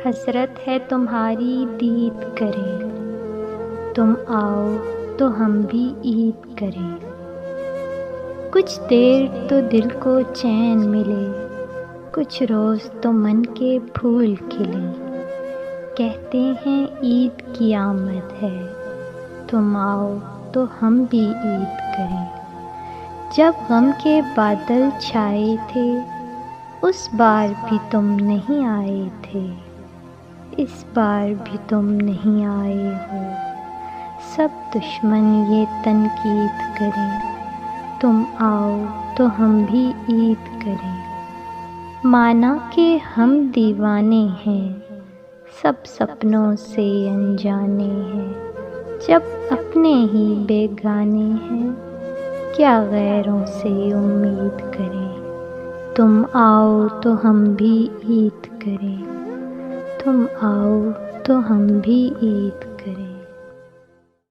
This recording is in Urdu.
حسرت ہے تمہاری دید کریں، تم آؤ تو ہم بھی عید کریں۔ کچھ دیر تو دل کو چین ملے، کچھ روز تو من کے پھول کھلے، کہتے ہیں عید کی آمد ہے، تم آؤ تو ہم بھی عید کریں۔ جب غم کے بادل چھائے تھے، اس بار بھی تم نہیں آئے تھے، اس بار بھی تم نہیں آئے ہو۔ سب دشمن یہ تنقید کریں، تم آؤ تو ہم بھی عید کریں۔ مانا کہ ہم دیوانے ہیں، سب سپنوں سے انجانے ہیں، جب اپنے ہی بیگانے ہیں، کیا غیروں سے امید کریں۔ تم آؤ تو ہم بھی عید کریں، تم آؤ تو ہم بھی عید کریں۔